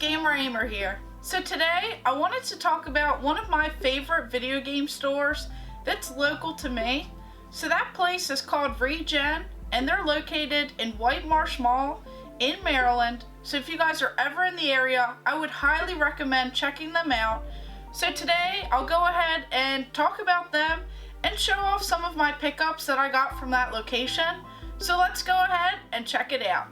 Gamer Ahmer here. So today I wanted to talk about one of my favorite video game stores that's local to me. So that place is called ReGen and they're located in White Marsh Mall in Maryland. So if you guys are ever in the area, I would highly recommend checking them out. So today I'll go ahead and talk about them and show off some of my pickups that I got from that location. So let's go ahead and check it out.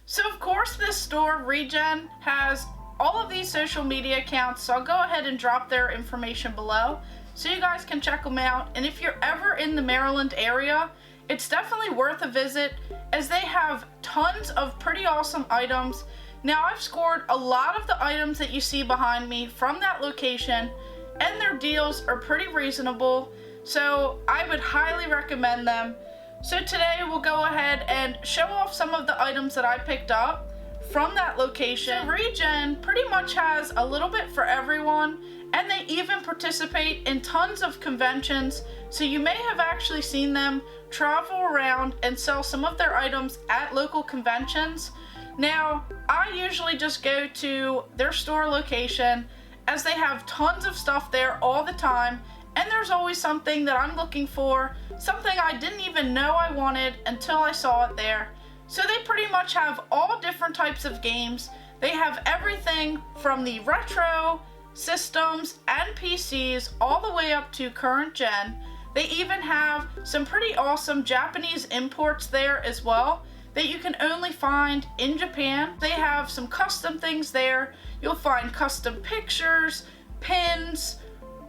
So of course this store, ReGen, has all of these social media accounts, so I'll go ahead and drop their information below so you guys can check them out. And if you're ever in the Maryland area, it's definitely worth a visit as they have tons of pretty awesome items. Now I've scored a lot of the items that you see behind me from that location and their deals are pretty reasonable, so I would highly recommend them. So today we'll go ahead and show off some of the items that I picked up from that location. So ReGen pretty much has a little bit for everyone, and they even participate in tons of conventions, so you may have actually seen them travel around and sell some of their items at local conventions. Now I usually just go to their store location as they have tons of stuff there all the time, and there's always something that I'm looking for, something I didn't even know I wanted until I saw it there. So they pretty much have all different types of games. They have everything from the retro systems and PCs all the way up to current gen. They even have some pretty awesome Japanese imports there as well that you can only find in Japan. They have some custom things there. You'll find custom pictures, pins,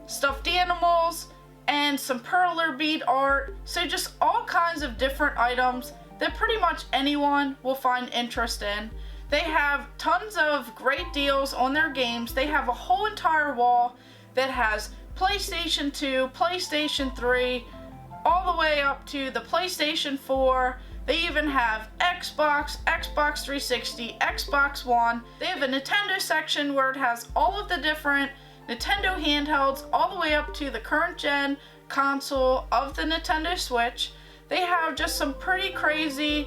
stuffed animals, and some perler bead art. So just all kinds of different items that pretty much anyone will find interest in. They have tons of great deals on their games. They have a whole entire wall that has PlayStation 2, PlayStation 3, all the way up to the PlayStation 4. They even have Xbox, Xbox 360, Xbox One. They have a Nintendo section where it has all of the different Nintendo handhelds all the way up to the current gen console of the Nintendo Switch. They have just some pretty crazy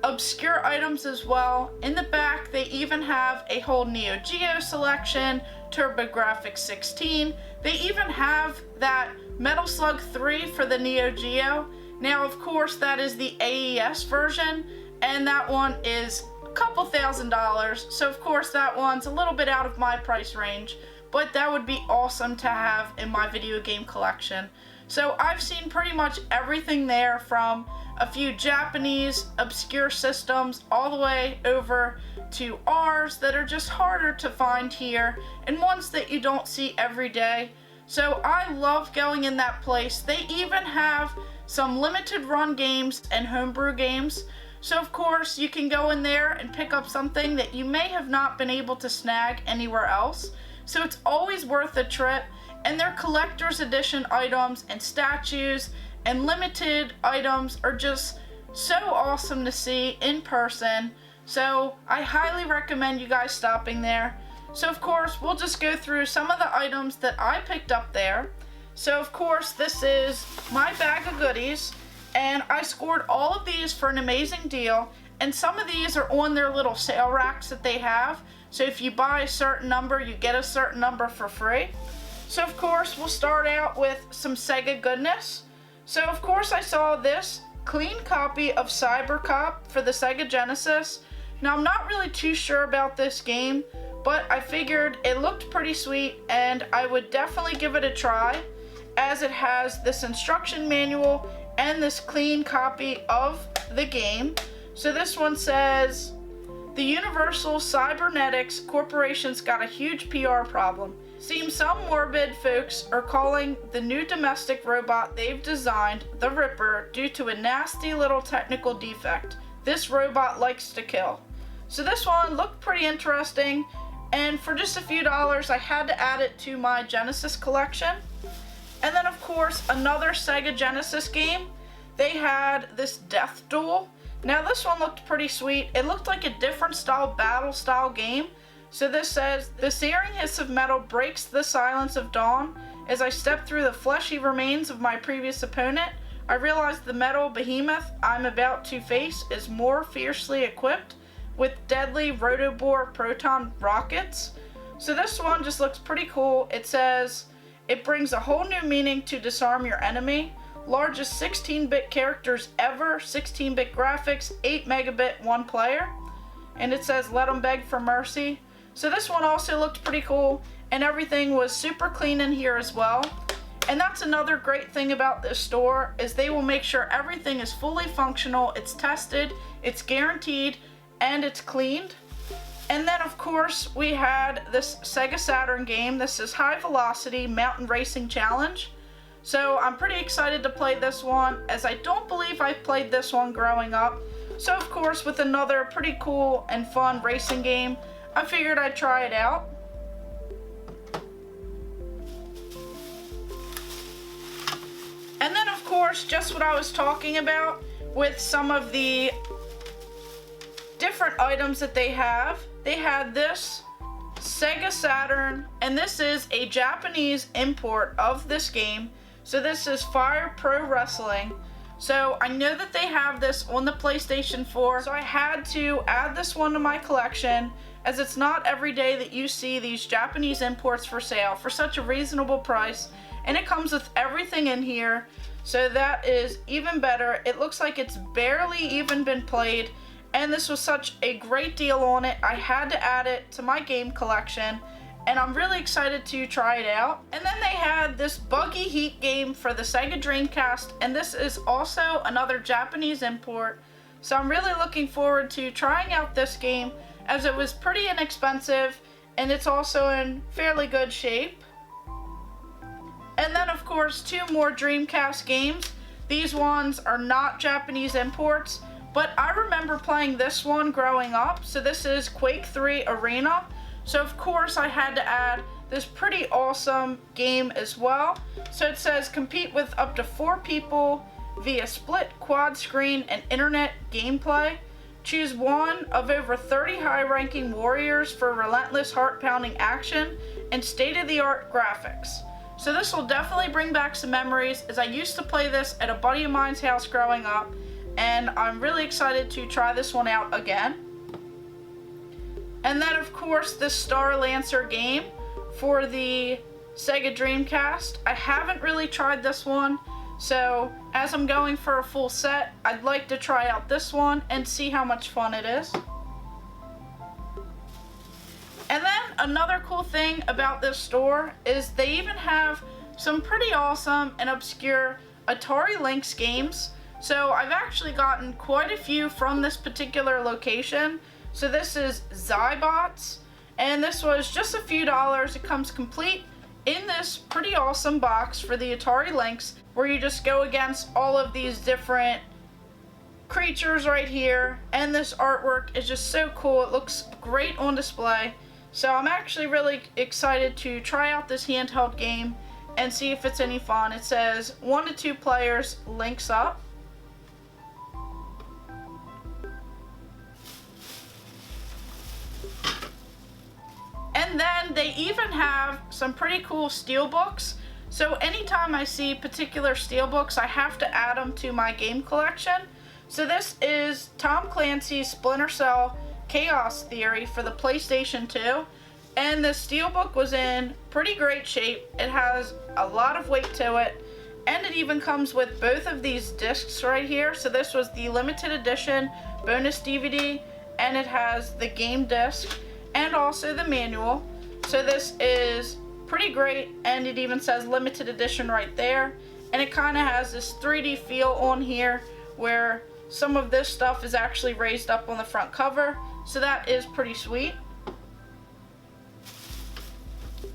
obscure items as well. In the back they even have a whole Neo Geo selection, TurboGrafx 16. They even have that Metal Slug 3 for the Neo Geo. Now of course that is the AES version and that one is a couple $1,000, so of course that one's a little bit out of my price range, but that would be awesome to have in my video game collection. So I've seen pretty much everything there, from a few Japanese obscure systems all the way over to ours that are just harder to find here and ones that you don't see every day. So I love going in that place. They even have some limited run games and homebrew games. So of course you can go in there and pick up something that you may have not been able to snag anywhere else. So it's always worth a trip, and their collector's edition items and statues and limited items are just so awesome to see in person. So I highly recommend you guys stopping there. So of course we'll just go through some of the items that I picked up there. So of course this is my bag of goodies, and I scored all of these for an amazing deal, and some of these are on their little sale racks that they have. So if you buy a certain number, you get a certain number for free. So of course we'll start out with some Sega goodness. So of course I saw this clean copy of CyberCop for the Sega Genesis. Now I'm not really too sure about this game, but I figured it looked pretty sweet and I would definitely give it a try, as it has this instruction manual and this clean copy of the game. So this one says, "The Universal Cybernetics Corporation's got a huge PR problem. Seems some morbid folks are calling the new domestic robot they've designed the Ripper due to a nasty little technical defect. This robot likes to kill." So this one looked pretty interesting, and for just a few dollars I had to add it to my Genesis collection. And then of course another Sega Genesis game. They had this Death Duel. Now this one looked pretty sweet. It looked like a different style battle style game. So this says, the searing hiss of metal breaks the silence of dawn. As I step through the fleshy remains of my previous opponent, I realize the metal behemoth I'm about to face is more fiercely equipped with deadly rotobore proton rockets. So this one just looks pretty cool. It says, it brings a whole new meaning to disarm your enemy. Largest 16-bit characters ever, 16-bit graphics, 8 megabit, 1 player. And it says, let them beg for mercy. So this one also looked pretty cool, and everything was super clean in here as well. And that's another great thing about this store, is they will make sure everything is fully functional, it's tested, it's guaranteed, and it's cleaned. And then of course we had this Sega Saturn game. This is High Velocity Mountain Racing Challenge. So I'm pretty excited to play this one, as I don't believe I played this one growing up. So of course, with another pretty cool and fun racing game, I figured I'd try it out. And then of course, just what I was talking about with some of the different items that they have. They had this Sega Saturn, and this is a Japanese import of this game. So this is Fire Pro Wrestling. So I know that they have this on the PlayStation 4, so I had to add this one to my collection, as it's not every day that you see these Japanese imports for sale for such a reasonable price, and it comes with everything in here, so that is even better. It looks like it's barely even been played, and this was such a great deal on it, I had to add it to my game collection, and I'm really excited to try it out. And then they had this Buggy Heat game for the Sega Dreamcast, and this is also another Japanese import, so I'm really looking forward to trying out this game, as it was pretty inexpensive, and it's also in fairly good shape. And then of course, 2 more Dreamcast games. These ones are not Japanese imports, but I remember playing this one growing up. So this is Quake 3 Arena. So of course I had to add this pretty awesome game as well. So it says, compete with up to 4 people via split, quad screen, and internet gameplay. Choose one of over 30 high-ranking warriors for relentless heart-pounding action and state-of-the-art graphics. So this will definitely bring back some memories, as I used to play this at a buddy of mine's house growing up, and I'm really excited to try this one out again. And then of course this Star Lancer game for the Sega Dreamcast. I haven't really tried this one, so as I'm going for a full set, I'd like to try out this one and see how much fun it is. And then another cool thing about this store is they even have some pretty awesome and obscure Atari Lynx games. So I've actually gotten quite a few from this particular location. So this is Zybots, and this was just a few dollars. It comes complete in this pretty awesome box for the Atari Lynx, where you just go against all of these different creatures right here, and this artwork is just so cool. It looks great on display. So I'm actually really excited to try out this handheld game and see if it's any fun. It says 1 to 2 players, links up. And then they even have some pretty cool steelbooks. So anytime I see particular steelbooks, I have to add them to my game collection. So this is Tom Clancy's Splinter Cell Chaos Theory for the PlayStation 2. And the steelbook was in pretty great shape. It has a lot of weight to it. And it even comes with both of these discs right here. So this was the limited edition bonus DVD, and it has the game disc and also the manual. So this is pretty great, and it even says limited edition right there. And it kind of has this 3D feel on here, where some of this stuff is actually raised up on the front cover. So that is pretty sweet.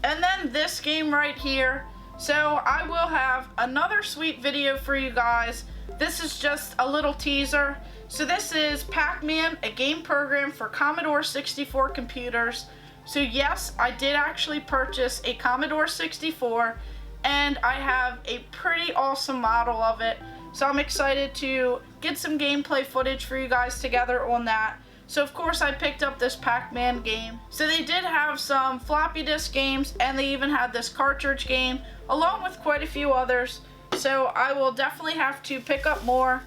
And then this game right here. So I will have another sweet video for you guys. This is just a little teaser. So this is Pac-Man, a game program for Commodore 64 computers. So yes, I did actually purchase a Commodore 64, and I have a pretty awesome model of it So I'm excited to get some gameplay footage for you guys together on that. So of course I picked up this Pac-Man game. So they did have some floppy disk games, and they even had this cartridge game along with quite a few others. So I will definitely have to pick up more.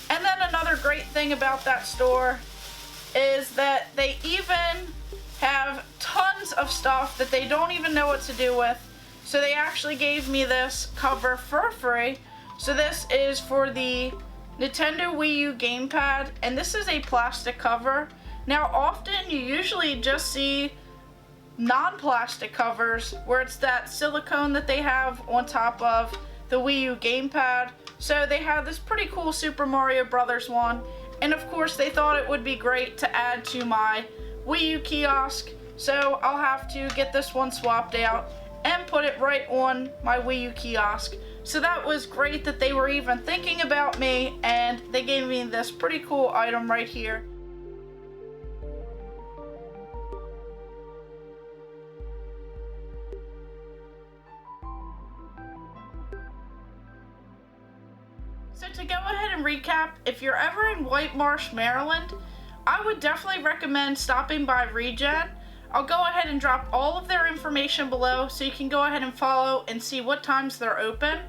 And then another great thing about that store is that they even have tons of stuff that they don't even know what to do with. So they actually gave me this cover for free. So this is for the Nintendo Wii U gamepad, and this is a plastic cover. Now often you usually just see non-plastic covers where it's that silicone that they have on top of the Wii U gamepad. So they have this pretty cool Super Mario Brothers one, and of course they thought it would be great to add to my Wii U kiosk. So I'll have to get this one swapped out and put it right on my Wii U kiosk. So that was great that they were even thinking about me, and they gave me this pretty cool item right here. So to go ahead and recap, if you're ever in White Marsh, Maryland, I would definitely recommend stopping by ReGen. I'll go ahead and drop all of their information below so you can go ahead and follow and see what times they're open.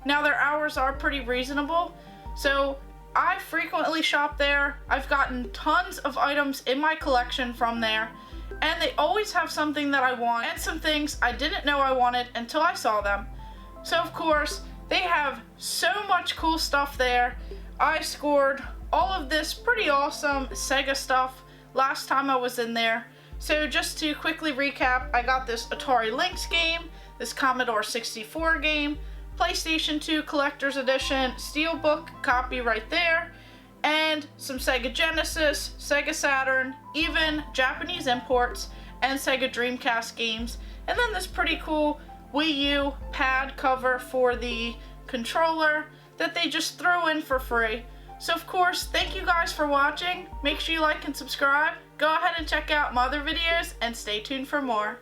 Now their hours are pretty reasonable, so I frequently shop there. I've gotten tons of items in my collection from there, and they always have something that I want and some things I didn't know I wanted until I saw them. So of course, they have so much cool stuff there. I scored all of this pretty awesome Sega stuff last time I was in there. So just to quickly recap, I got this Atari Lynx game, this Commodore 64 game, PlayStation 2 Collector's Edition Steelbook copy right there, and some Sega Genesis, Sega Saturn, even Japanese imports, and Sega Dreamcast games, and then this pretty cool Wii U pad cover for the controller that they just threw in for free. So of course, thank you guys for watching. Make sure you like and subscribe. Go ahead and check out my other videos and stay tuned for more.